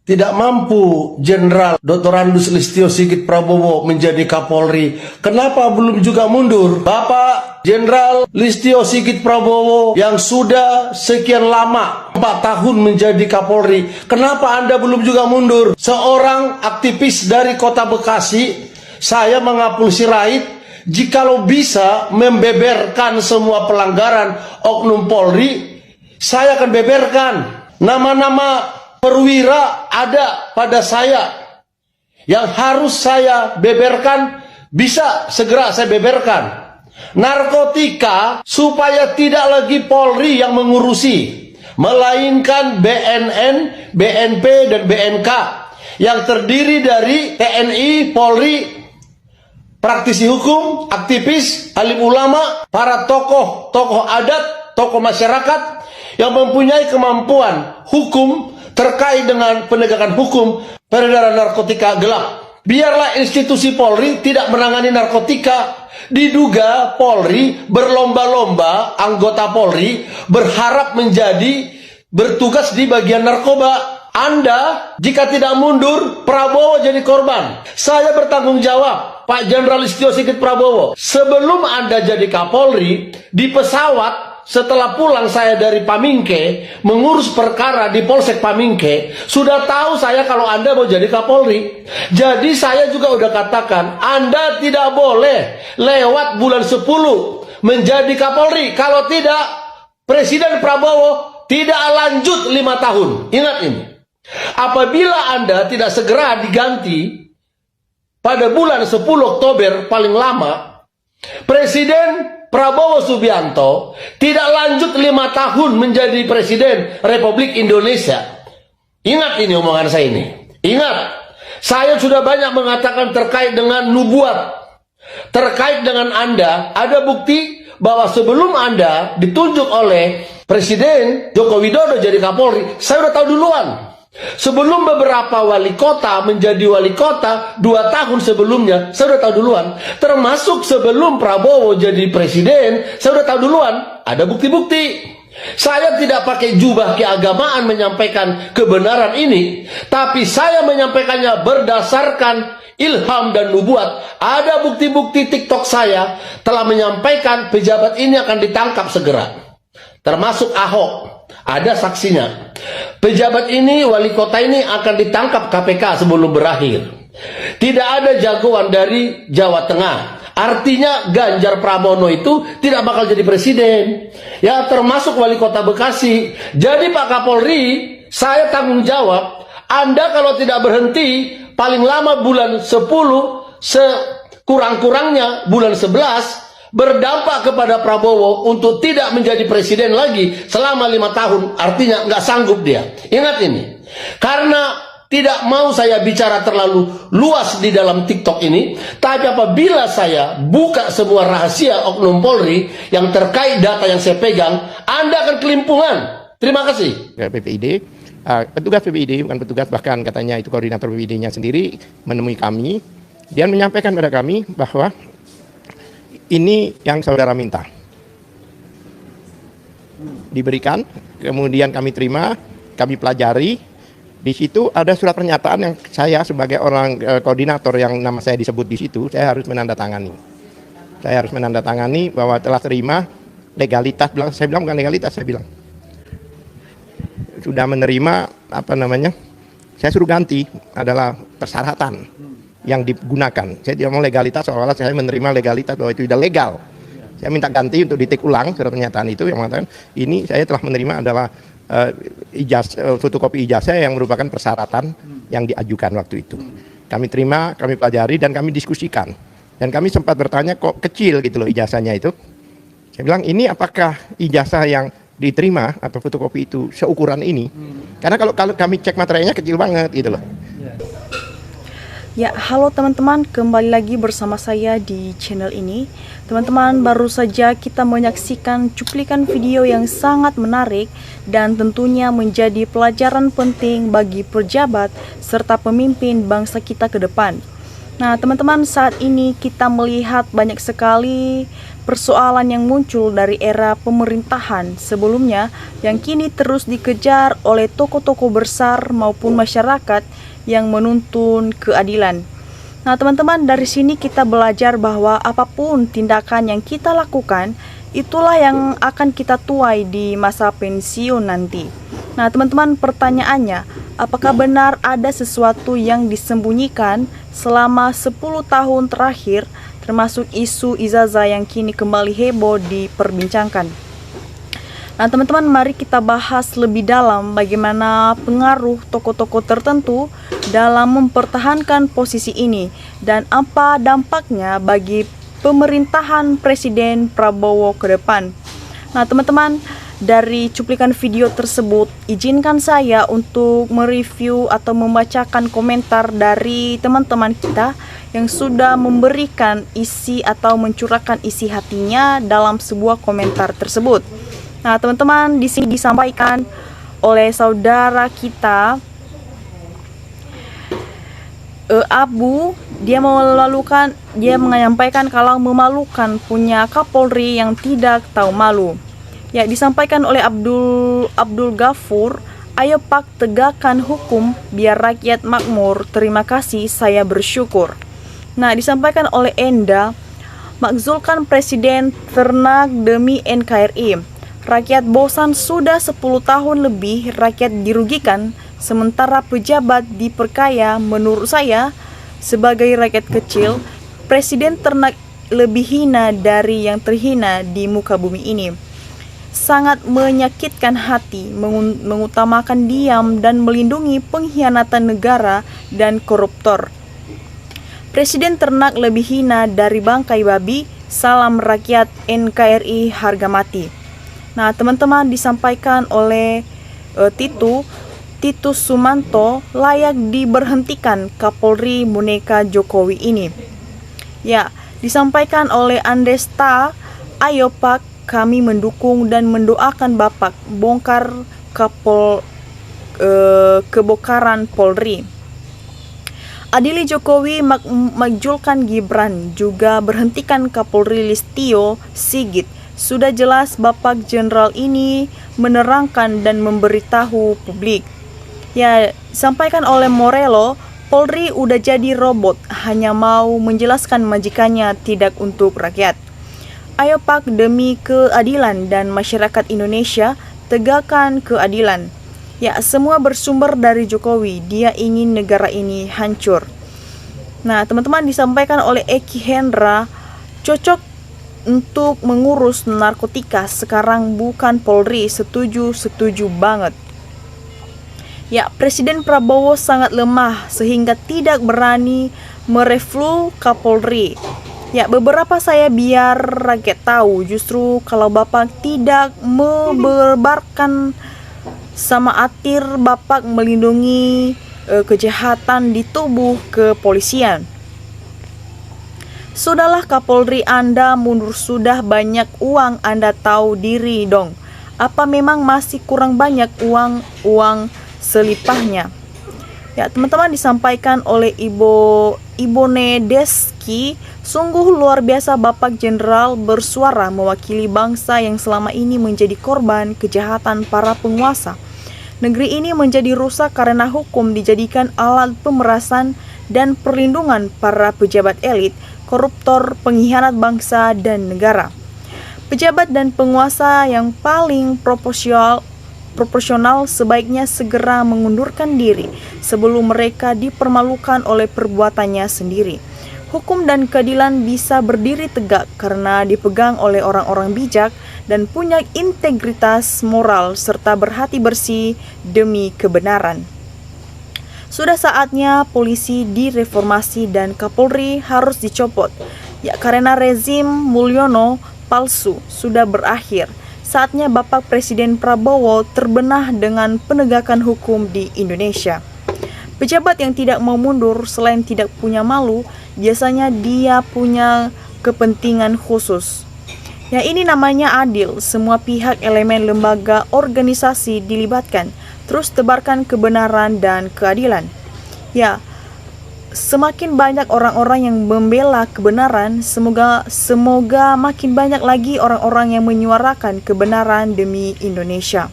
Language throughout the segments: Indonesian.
tidak mampu Jenderal Dr. Andes Listio Sigit Prabowo menjadi Kapolri, kenapa belum juga mundur? Bapak Jenderal Listio Sigit Prabowo yang sudah sekian lama 4 tahun menjadi Kapolri, kenapa Anda belum juga mundur? Seorang aktivis dari Kota Bekasi, saya mengapul sirait, jikalau bisa membeberkan semua pelanggaran oknum Polri, saya akan beberkan. Nama-nama perwira ada pada saya yang harus saya beberkan, bisa segera saya beberkan. Narkotika supaya tidak lagi Polri yang mengurusi, melainkan BNN, BNP, dan BNK yang terdiri dari TNI, Polri, praktisi hukum, aktivis, alim ulama, para tokoh adat, tokoh masyarakat yang mempunyai kemampuan hukum terkait dengan penegakan hukum peredaran narkotika gelap. Biarlah institusi Polri tidak menangani narkotika. Diduga Polri berlomba-lomba, anggota Polri berharap menjadi bertugas di bagian narkoba. Anda jika tidak mundur, Prabowo jadi korban. Saya bertanggung jawab, Pak Jenderal Listio Sigit Prabowo. Sebelum Anda jadi Kapolri, di pesawat setelah pulang saya dari Pamingke, mengurus perkara di Polsek Pamingke, sudah tahu saya kalau Anda mau jadi Kapolri. Jadi saya juga udah katakan, Anda tidak boleh lewat bulan 10 menjadi Kapolri. Kalau tidak, Presiden Prabowo tidak lanjut 5 tahun. Ingat ini. Apabila Anda tidak segera diganti pada bulan 10 Oktober paling lama, Presiden Prabowo Subianto tidak lanjut 5 tahun menjadi Presiden Republik Indonesia. Ingat ini omongan saya ini. Ingat, saya sudah banyak mengatakan terkait dengan nubuat. Terkait dengan Anda, ada bukti bahwa sebelum Anda ditunjuk oleh Presiden Joko Widodo jadi Kapolri, saya sudah tahu duluan. Sebelum beberapa wali kota menjadi wali kota 2 tahun sebelumnya, saya sudah tahu duluan. Termasuk sebelum Prabowo jadi presiden, saya sudah tahu duluan. Ada bukti-bukti. Saya tidak pakai jubah keagamaan menyampaikan kebenaran ini, tapi saya menyampaikannya berdasarkan ilham dan nubuat. Ada bukti-bukti TikTok saya telah menyampaikan pejabat ini akan ditangkap segera. Termasuk Ahok. Ada saksinya. Pejabat ini, wali kota ini akan ditangkap KPK sebelum berakhir. Tidak ada jagoan dari Jawa Tengah. Artinya Ganjar Pranowo itu tidak bakal jadi presiden. Ya, termasuk wali kota Bekasi. Jadi Pak Kapolri, saya tanggung jawab. Anda kalau tidak berhenti, paling lama bulan 10, sekurang-kurangnya bulan 11, berdampak kepada Prabowo untuk tidak menjadi presiden lagi selama 5 tahun. Artinya nggak sanggup dia. Ingat ini. Karena tidak mau saya bicara terlalu luas di dalam TikTok ini, tapi apabila saya buka sebuah rahasia oknum Polri yang terkait data yang saya pegang, Anda akan kelimpungan. Terima kasih. PPID, petugas PPID, bukan petugas, bahkan katanya itu koordinator PPID-nya sendiri menemui kami. Dia menyampaikan pada kami bahwa ini yang saudara minta. Diberikan, kemudian kami terima, kami pelajari. Di situ ada surat pernyataan yang saya sebagai orang koordinator yang nama saya disebut di situ, saya harus menandatangani. Saya harus menandatangani bahwa telah terima legalitas. Saya bilang bukan legalitas, saya bilang sudah menerima saya suruh ganti adalah persyaratan yang digunakan. Saya tidak mau legalitas, seolah-olah saya menerima legalitas bahwa itu tidak legal. Saya minta ganti untuk ditik ulang surat pernyataan itu yang mengatakan ini saya telah menerima adalah fotokopi ijazah yang merupakan persyaratan yang diajukan waktu itu. Kami terima, kami pelajari dan kami diskusikan. Dan kami sempat bertanya kok kecil gitu loh ijazahnya itu. Saya bilang ini apakah ijazah yang diterima atau fotokopi itu seukuran ini? Karena kalau kami cek materinya kecil banget gitu loh. Ya, halo teman-teman, kembali lagi bersama saya di channel ini. Teman-teman, baru saja kita menyaksikan cuplikan video yang sangat menarik dan tentunya menjadi pelajaran penting bagi pejabat serta pemimpin bangsa kita ke depan. Nah, teman-teman, saat ini kita melihat banyak sekali persoalan yang muncul dari era pemerintahan sebelumnya yang kini terus dikejar oleh tokoh-tokoh besar maupun masyarakat yang menuntun keadilan. Nah, teman-teman, dari sini kita belajar bahwa apapun tindakan yang kita lakukan, itulah yang akan kita tuai di masa pensiun nanti. Nah, teman-teman, pertanyaannya, apakah benar ada sesuatu yang disembunyikan selama 10 tahun terakhir, termasuk isu ijazah yang kini kembali heboh diperbincangkan? Nah, teman-teman, mari kita bahas lebih dalam bagaimana pengaruh tokoh-tokoh tertentu dalam mempertahankan posisi ini dan apa dampaknya bagi pemerintahan Presiden Prabowo ke depan. Nah, teman-teman, dari cuplikan video tersebut, izinkan saya untuk mereview atau membacakan komentar dari teman-teman kita yang sudah memberikan isi atau mencurahkan isi hatinya dalam sebuah komentar tersebut. Nah, teman-teman, di sini disampaikan oleh saudara kita Abu, dia menyampaikan kalau memalukan punya Kapolri yang tidak tahu malu. Ya, disampaikan oleh Abdul Ghafur, ayo Pak tegakkan hukum biar rakyat makmur. Terima kasih, saya bersyukur. Nah, disampaikan oleh Enda, makzulkan Presiden ternak demi NKRI. Rakyat bosan sudah 10 tahun lebih, rakyat dirugikan, sementara pejabat diperkaya. Menurut saya, sebagai rakyat kecil, Presiden ternak lebih hina dari yang terhina di muka bumi ini. Sangat menyakitkan hati, mengutamakan diam dan melindungi pengkhianatan negara dan koruptor. Presiden ternak lebih hina dari bangkai babi. Salam rakyat, NKRI harga mati. Nah, teman-teman, disampaikan oleh Titus Sumanto, layak diberhentikan Kapolri boneka Jokowi ini. Ya, disampaikan oleh Andesta, ayo Pak, kami mendukung dan mendoakan Bapak bongkar kebokaran Polri. Adili Jokowi makjulkan Gibran, juga berhentikan Kapolri Listio Sigit. Sudah jelas Bapak Jenderal ini menerangkan dan memberitahu publik. Ya, sampaikan oleh Morello, Polri udah jadi robot, hanya mau menjelaskan majikannya, tidak untuk rakyat. Ayo Pak, demi keadilan dan masyarakat Indonesia, tegakkan keadilan. Ya, semua bersumber dari Jokowi, dia ingin negara ini hancur. Nah, teman-teman, disampaikan oleh Eki Hendra, cocok untuk mengurus narkotika, sekarang bukan Polri. Setuju banget. Ya, Presiden Prabowo sangat lemah sehingga tidak berani mereview Kapolri. Ya, beberapa saya biar rakyat tahu, justru kalau Bapak tidak membebarkan sama atir, Bapak melindungi kejahatan di tubuh kepolisian. Sudahlah Kapolri, Anda mundur sudah, banyak uang, Anda tahu diri dong. Apa memang masih kurang banyak uang selipahnya? Ya, teman-teman, disampaikan oleh Ibone Deski, sungguh luar biasa Bapak Jenderal bersuara mewakili bangsa yang selama ini menjadi korban kejahatan para penguasa. Negeri ini menjadi rusak karena hukum dijadikan alat pemerasan dan perlindungan para pejabat elit, koruptor, pengkhianat bangsa dan negara. Pejabat dan penguasa yang paling proporsional sebaiknya segera mengundurkan diri sebelum mereka dipermalukan oleh perbuatannya sendiri. Hukum dan keadilan bisa berdiri tegak karena dipegang oleh orang-orang bijak dan punya integritas moral serta berhati bersih demi kebenaran. Sudah saatnya polisi direformasi dan Kapolri harus dicopot. Ya, karena rezim Mulyono palsu sudah berakhir. Saatnya Bapak Presiden Prabowo terbenah dengan penegakan hukum di Indonesia. Pejabat yang tidak mau mundur selain tidak punya malu, biasanya dia punya kepentingan khusus. Ya, ini namanya adil. Semua pihak, elemen, lembaga, organisasi dilibatkan. Terus tebarkan kebenaran dan keadilan. Ya, semakin banyak orang-orang yang membela kebenaran, semoga makin banyak lagi orang-orang yang menyuarakan kebenaran demi Indonesia.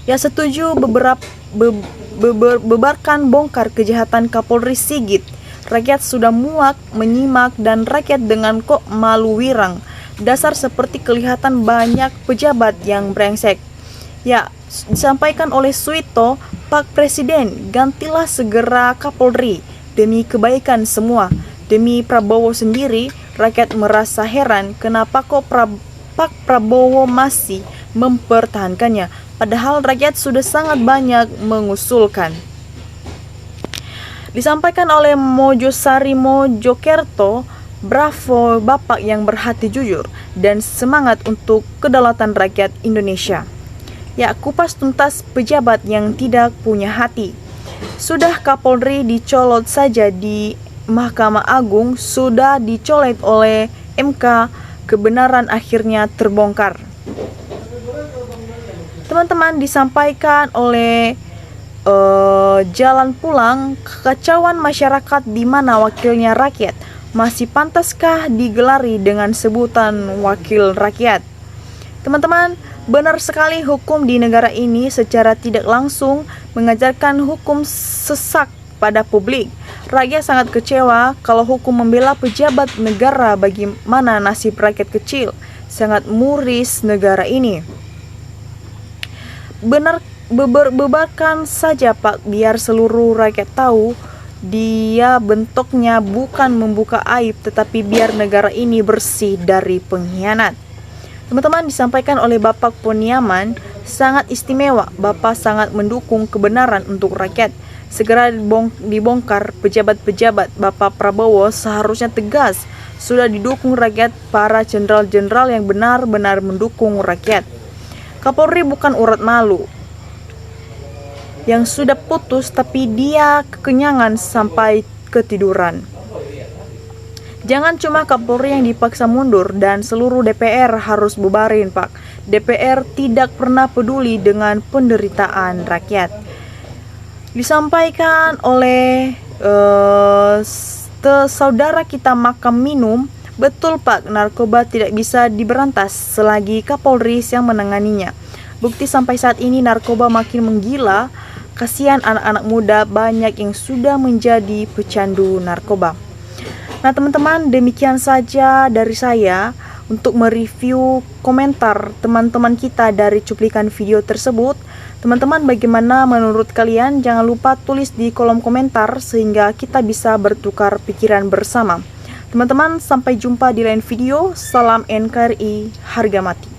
Ya, setuju beberkan bongkar kejahatan Kapolri Sigit. Rakyat sudah muak menyimak dan rakyat dengan kok malu wirang. Dasar seperti kelihatan banyak pejabat yang brengsek. Ya, disampaikan oleh Suito, Pak Presiden, gantilah segera Kapolri demi kebaikan semua. Demi Prabowo sendiri, rakyat merasa heran kenapa kok Pak Prabowo masih mempertahankannya, padahal rakyat sudah sangat banyak mengusulkan. Disampaikan oleh Mojosari Mojokerto, bravo Bapak yang berhati jujur dan semangat untuk kedaulatan rakyat Indonesia. Ya, kupas tuntas pejabat yang tidak punya hati. Sudah Kapolri dicolot saja di Mahkamah Agung, sudah dicolek oleh MK, kebenaran akhirnya terbongkar. Teman-teman, disampaikan oleh jalan pulang, kekacauan masyarakat di mana wakilnya rakyat. Masih pantaskah digelari dengan sebutan wakil rakyat? Teman-teman, benar sekali hukum di negara ini secara tidak langsung mengajarkan hukum sesak pada publik. Rakyat sangat kecewa kalau hukum membela pejabat negara, bagaimana nasib rakyat kecil. Sangat muris negara ini. Beberkan saja Pak, biar seluruh rakyat tahu dia bentuknya bukan membuka aib, tetapi biar negara ini bersih dari pengkhianat. Teman-teman, disampaikan oleh Bapak Poniaman, sangat istimewa. Bapak sangat mendukung kebenaran untuk rakyat. Segera dibongkar pejabat-pejabat. Bapak Prabowo seharusnya tegas, sudah didukung rakyat, para jenderal-jenderal yang benar-benar mendukung rakyat. Kapolri bukan urat malu yang sudah putus, tapi dia kekenyangan sampai ketiduran. Jangan cuma Kapolri yang dipaksa mundur dan seluruh DPR harus bubarin, Pak. DPR tidak pernah peduli dengan penderitaan rakyat. Disampaikan oleh saudara kita Makam Minum, betul Pak, narkoba tidak bisa diberantas selagi Kapolri yang menanganinya. Bukti sampai saat ini narkoba makin menggila. Kasihan anak-anak muda banyak yang sudah menjadi pecandu narkoba. Nah teman-teman, demikian saja dari saya untuk mereview komentar teman-teman kita dari cuplikan video tersebut. Teman-teman, bagaimana menurut kalian? Jangan lupa tulis di kolom komentar sehingga kita bisa bertukar pikiran bersama. Teman-teman, sampai jumpa di lain video. Salam NKRI, harga mati.